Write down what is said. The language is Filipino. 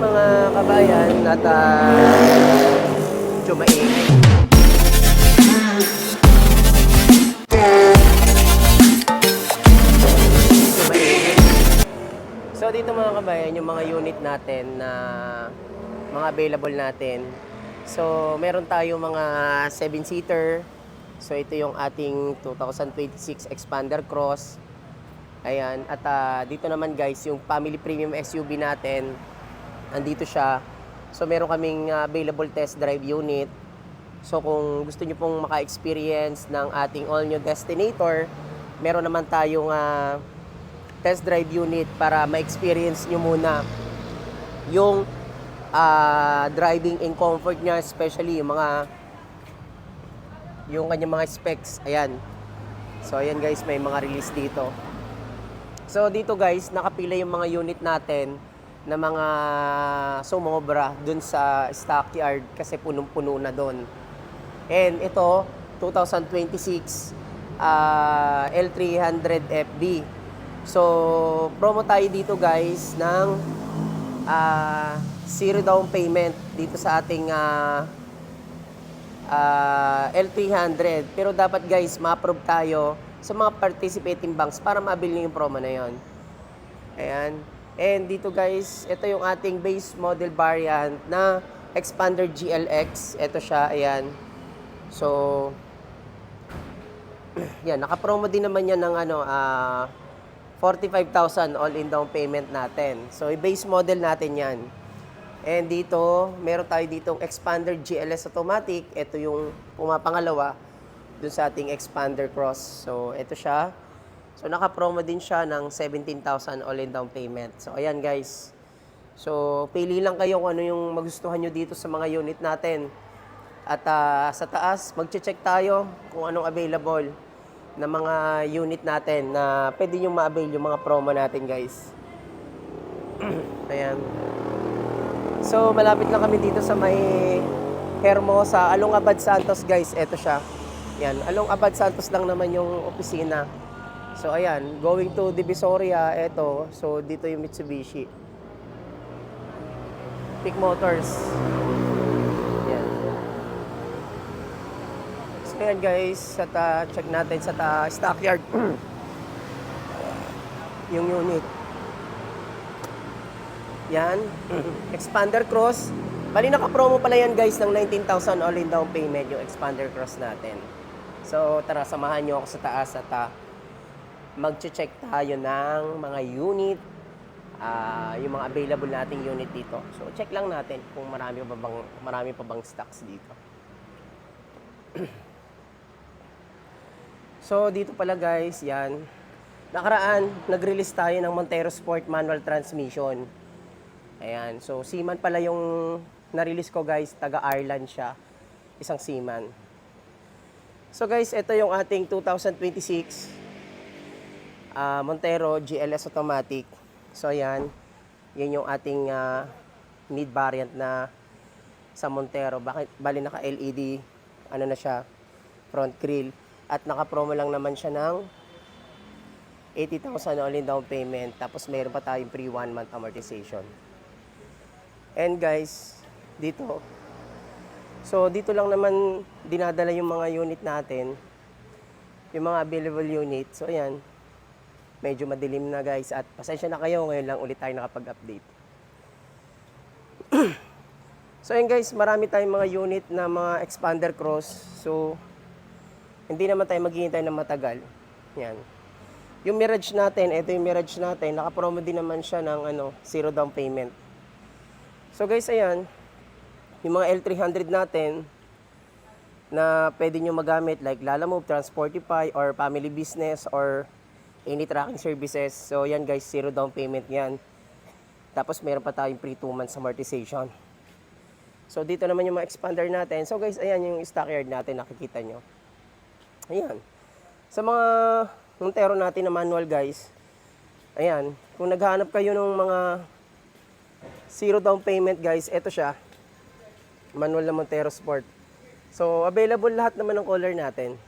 mga kabayan at medyo maingay. So dito mga kabayan, yung mga unit natin na mga available natin. So meron tayo mga 7-seater. So ito yung ating 2026 Expander Cross. Ayan, at dito naman guys, yung family premium SUV natin, andito siya. So meron kaming available test drive unit. So kung gusto niyo pong maka-experience ng ating all-new Destinator, meron naman tayong test drive unit para ma-experience nyo muna yung driving in comfort niya, especially yung kanyang mga specs. Ayan. So ayan guys, may mga release dito. So dito guys, nakapila yung mga unit natin na mga sumobra dun sa stockyard kasi punong-puno na dun. And ito, 2026 L300 FB. So, promo tayo dito guys ng zero down payment dito sa ating L300. Pero dapat guys, ma-approve tayo sa mga participating banks para mabili yung promo na yon. Ayan. And dito guys, ito yung ating base model variant na Expander GLX. Ito siya, ayan. So, yan, naka-promo din naman yan ng 45,000 all-in down payment natin. So, base model natin yan. And dito, meron tayo ditong Expander GLS Automatic. Ito yung pumapangalawa dun sa ating Expander Cross. So, ito siya. So, naka-promo din siya ng 17,000 all-in down payment. So, ayan guys. So, pili lang kayo kung ano yung magustuhan nyo dito sa mga unit natin. At sa taas, mag-check tayo kung anong available na mga unit natin na pwede nyo ma-avail yung mga promo natin guys. Ayan. So, malapit lang kami dito sa may Hermosa, Along Abad Santos guys. Ito siya. Yan, Along Abad Santos lang naman yung opisina. So, ayan, going to Divisoria, ito. So, dito yung Mitsubishi. Peak Motors. Yan. So, ayan guys, at check natin sa stockyard. Yung unit. Yan. Expander Cross. Bali, naka-promo pala yan guys ng 19,000 all-in down payment yung Expander Cross natin. So, tara, samahan nyo ako sa taas at mag-check tayo ng mga unit, yung mga available nating unit dito. So, check lang natin kung marami pa bang stocks dito. So, dito pala guys, yan. Nakaraan, nag-release tayo ng Montero Sport Manual Transmission. Ayan. So, Seaman pala yung na-release ko guys. Taga-Ireland siya. Isang Seaman. So guys, ito yung ating 2026 Montero GLS Automatic. So, ayan. Yan yung ating mid variant na sa Montero. Bali naka-LED, ano na siya, front grille. At naka-promo lang naman siya ng 80,000 all-in down payment. Tapos mayroon pa tayong free 1-month amortization. And guys, dito. So, dito lang naman dinadala yung mga unit natin. Yung mga available unit. So, ayan. Medyo madilim na guys. At pasensya na kayo. Ngayon lang ulit tayo nakapag-update. So, ayan guys. Marami tayong mga unit na mga Expander Cross. So, hindi naman tayo maghihintay na matagal. Yan. Yung Mirage natin, ito yung Mirage natin. Naka-promo din naman siya ng zero down payment. So guys, ayan. Yung mga L300 natin na pwede nyo magamit like Lalamove, Transportify, or family business, or any tracking services. So yan guys, zero down payment yan. Tapos meron pa tayong free 2 months amortization. So dito naman yung mga expander natin. So guys, ayan yung stockyard natin, nakikita nyo. Ayan. Sa mga Montero natin na manual guys, ayan, kung naghahanap kayo ng mga zero down payment guys, ito siya. Manual na Montero Sport. So, available lahat naman ng color natin.